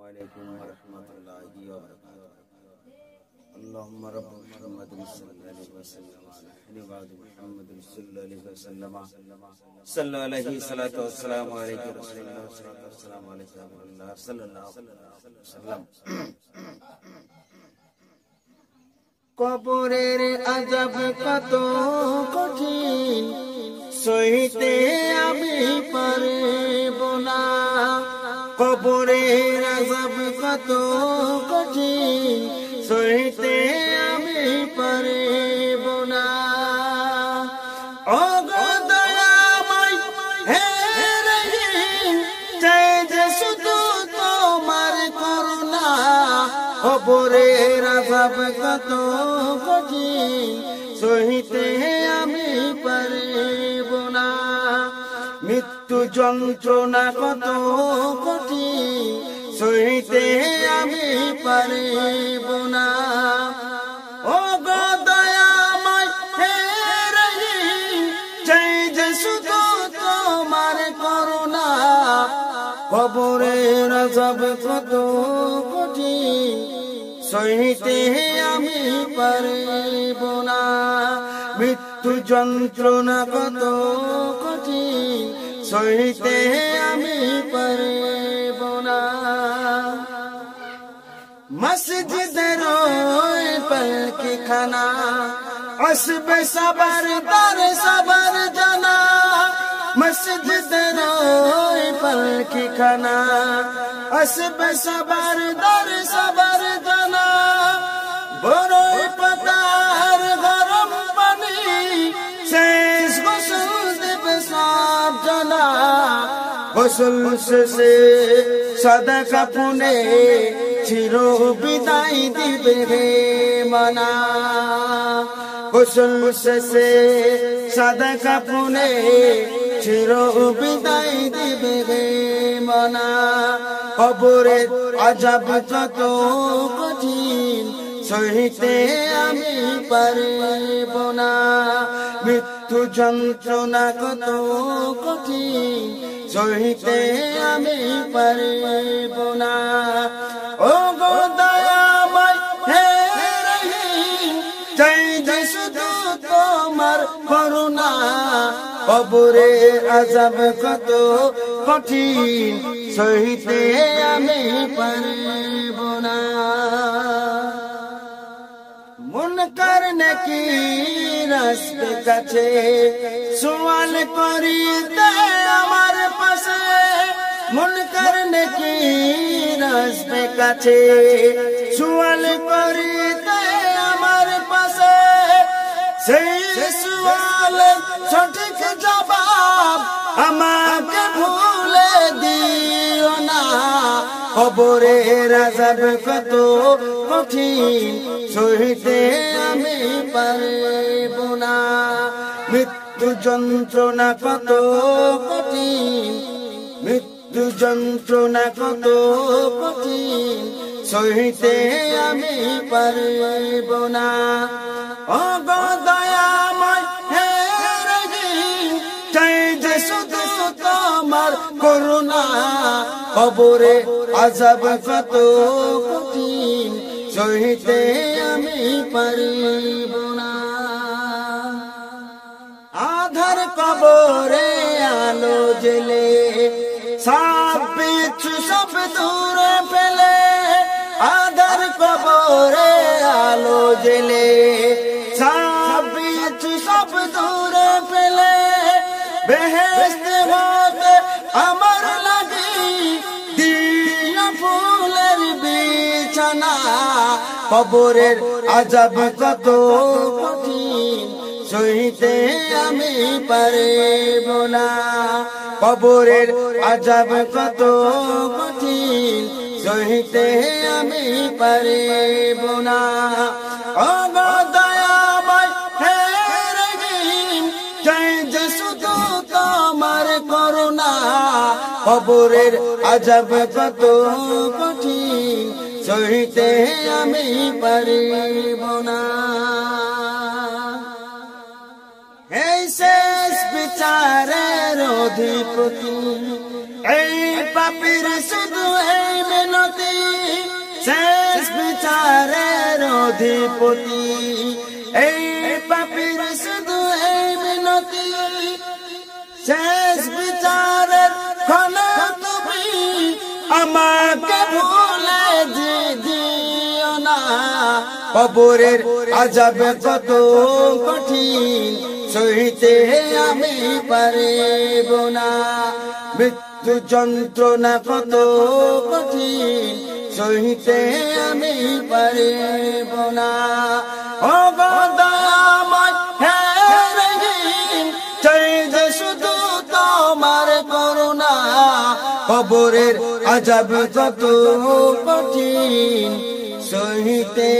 عليكم ورحمة الله وبركاته. اللهم رب محمد صلى الله عليه وسلم على بعد محمد صلى الله عليه وسلم صلى عليه الصلاة والسلام عليك رسول الله والصلاة والسلام عليك يا الله صلى الله عليه وسلم. কবরের আযাব কত কঠিন সইতে আমি পারব না, কবরের আযাব কত কঠিন সইতে আমি পারব না। ও গো দয়াময় হে রহিম, চাই যে শুধু তোমার করুণা, কবরের আযাব কত কঠিন সইতে আমি পারব না। মৃত্যু যন্ত্রণা কত কঠিন সইতে আমি পারব না। ও গো দয়াময় হে রহিম, চাই যে শুধু তোমার করুণা, কবরের আযাব কত কঠিন সইতে আমি পারব না। মৃত্যু যন্ত্রণা কত কঠিন সইতে আমি পারব না। মসজিদের ওই পালকিখানা আসবে সবার দার সবার জানা, মসজিদের ওই পালকিখানা আসবে সবার দার সবার জানা। বড়ই পাতার গরম পানি শেষ গোসল দেবে সব জানা, গোসল শেষে সাদা কাফনে চির বিদায় দিবে হে মানা, গোসল শেষে সাদা কাফনে চির বিদায় দিবে হে মানা। কবরের আযাব কত কঠিন সইতে আমি পারব না। মৃত্যু যন্ত্রণা কত কঠিন সইতে আমি পারব না। ও গো দয়াময় হে রহিম, চাই যে শুধু তোমার করুণা, কবরের আযাব কত কঠিন সইতে আমি পারব না। মুনকার নাকির আসবে কাছে সওয়াল করিতে আমার পাশে, মুনকার নাকির আসবে কাছে সওয়াল করিতে আমার পাশে, সেই সওয়ালের সঠিক জবাব আমাকে ভুলে দিও না। কবরের আযাব কত কঠিন সইতে আমি পারব না। মৃত্যু যন্ত্রণা কত কঠিন, মৃত্যু যন্ত্রণা কত কঠিন সইতে আমি পারব না। ও গো দয়াময় হে রহিম, চাই যে শুধু তোমার করুণা, কবরে আযাব কত কঠিন সইতে আমি পারব না। আধার কবরে আলো জেলে সব বিচ্ছু সব দূরে ফেলে, আধার কবরে আলো জেলে সব বিচ্ছু সব দূরে ফেলে, বেহেশত হতে আমার লাগি দিয়া ফুলের বিছানা, কবরের আযাব কত কঠিন সইতে আমি পারব না। কবরের আযাব কত কঠিন সইতে আমি পারব না। ও গো দয়াময় হে রহিম, চাই যে শুধু তোমার করুণা, কবরের আযাব কত কঠিন সইতে আমি পারব না। এই শেষ বিচারের অধিপতি এই পাপীর শুধু এই মিনতি, বিচারের অধিপতি, এই পাপীর শুধু এই মিনতি, শেষ বিচারের ক্ষণে তুমি আমাকে ভুলে দিও না। কবরের আযাব কত কঠিন, সইতে আমি পারিব না। মৃত্যু যন্ত্রণা কত কঠিন, সইতে আমি পারিব না। ও দয়াময় হে রহিম, চাই যে শুধু তোমার করুণা। কবরের আযাব কত কঠিন, সইতে